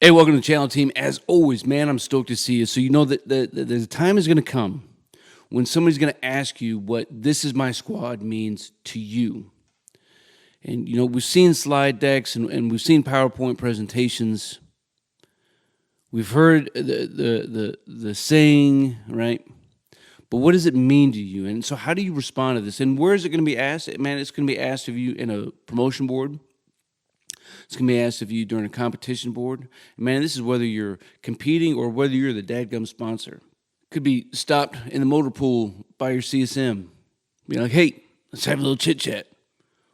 Hey, welcome to the channel, team. As always, man, I'm stoked to see you. So you know that the time is going to come when somebody's going to ask you what "this is my squad" means to you. And you know, we've seen slide decks and we've seen PowerPoint presentations. We've heard the saying, right? But what does it mean to you? And so how do you respond to this? And where is it going to be asked? Man, it's going to be asked of you in a promotion board. It's going to be asked of you during a competition board. And man, this is whether you're competing or whether you're the dadgum sponsor. Could be stopped in the motor pool by your CSM. Be like, hey, let's have a little chit chat.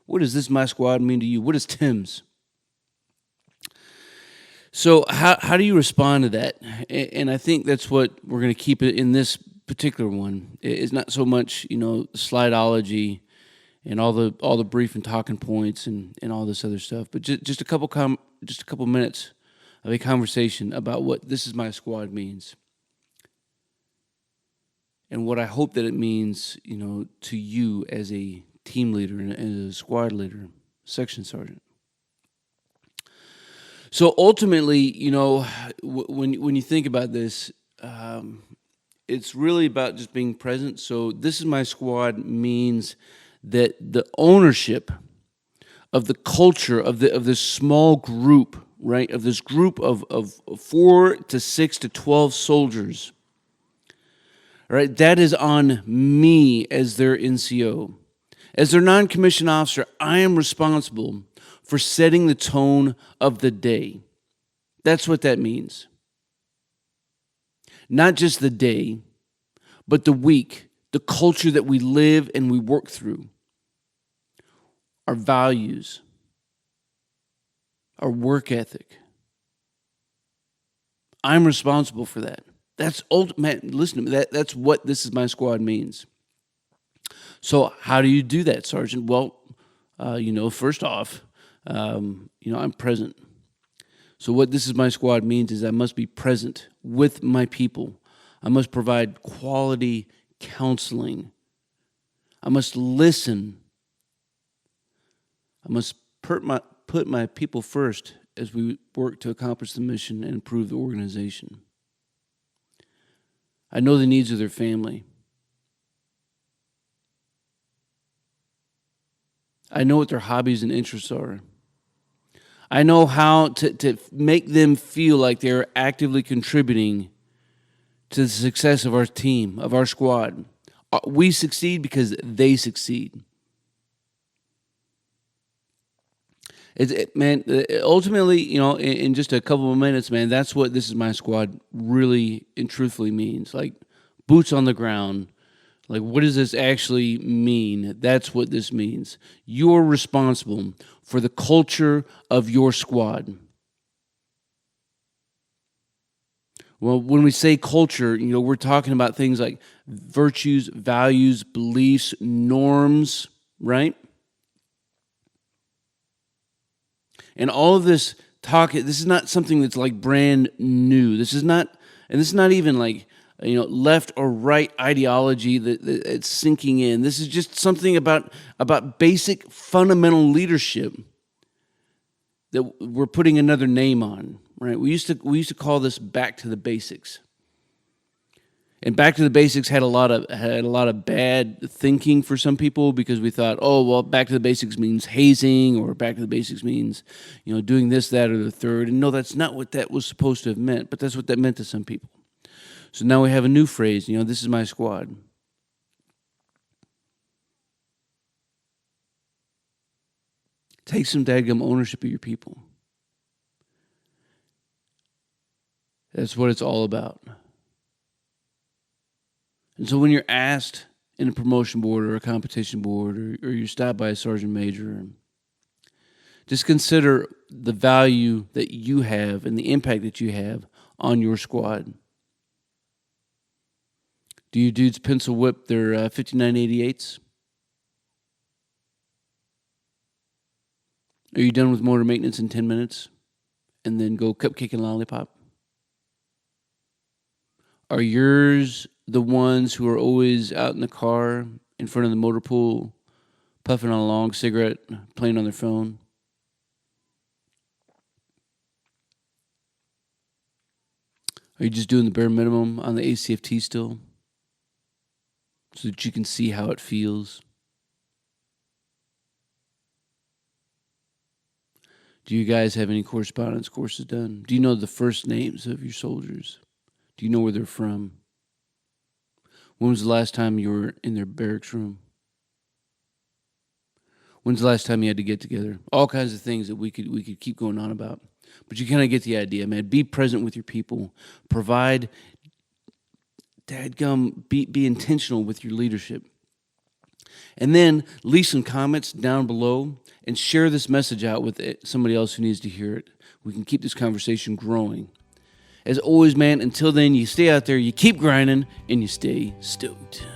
What does this my squad mean to you? What is TIMS? So how do you respond to that? And I think that's what we're going to keep it in this particular one. It's not so much, you know, slideology and all the brief and talking points and all this other stuff, but just a couple minutes of a conversation about what "this is my squad" means, and what I hope that it means, you know, to you as a team leader and as a squad leader, section sergeant. So ultimately, you know, when you think about this, it's really about just being present. So "this is my squad" means that the ownership of the culture of this small group, right, of this group of 4 to 6 to 12 soldiers, right, that is on me as their NCO. As their non-commissioned officer, I am responsible for setting the tone of the day. That's what that means. Not just the day, but the week, the culture that we live and we work through, our values, our work ethic. I'm responsible for that. That's ultimate. Listen to me. That's what "this is my squad" means. So how do you do that, Sergeant? Well, you know, first off, you know, I'm present. So what "this is my squad" means is I must be present with my people. I must provide quality counseling. I must listen. I must put my people first as we work to accomplish the mission and improve the organization. I know the needs of their family. I know what their hobbies and interests are. I know how to make them feel like they're actively contributing to the success of our team, of our squad. We succeed because they succeed. Man, ultimately, you know, in just a couple of minutes, man, that's what "this is my squad" really and truthfully means. Like, boots on the ground. Like, what does this actually mean? That's what this means. You're responsible for the culture of your squad. Well, when we say culture, you know, we're talking about things like virtues, values, beliefs, norms, right? And all of this talk, this is not something that's like brand new. This is not even like, you know, left or right ideology that it's sinking in. This is just something about basic fundamental leadership that we're putting another name on, right? We used to call this "back to the basics." And "back to the basics" had a lot of bad thinking for some people, because we thought, oh, well, "back to the basics" means hazing, or "back to the basics" means, you know, doing this, that, or the third. And no, that's not what that was supposed to have meant, but that's what that meant to some people. So now we have a new phrase, you know, "this is my squad." Take some dadgum ownership of your people. That's what it's all about. And so when you're asked in a promotion board or a competition board, or you're stopped by a sergeant major, just consider the value that you have and the impact that you have on your squad. Do you dudes pencil whip their 5988s? Are you done with motor maintenance in 10 minutes and then go cupcake and lollipop? Are yours the ones who are always out in the car in front of the motor pool, puffing on a long cigarette, playing on their phone? Are you just doing the bare minimum on the ACFT still? So that you can see how it feels? Do you guys have any correspondence courses done? Do you know the first names of your soldiers? Do you know where they're from? When was the last time you were in their barracks room? When's the last time you had to get together? All kinds of things that we could keep going on about. But you kind of get the idea, man. Be present with your people. Provide, dadgum, be intentional with your leadership. And then leave some comments down below and share this message out with somebody else who needs to hear it. We can keep this conversation growing. As always, man, until then, you stay out there, you keep grinding, and you stay stoked.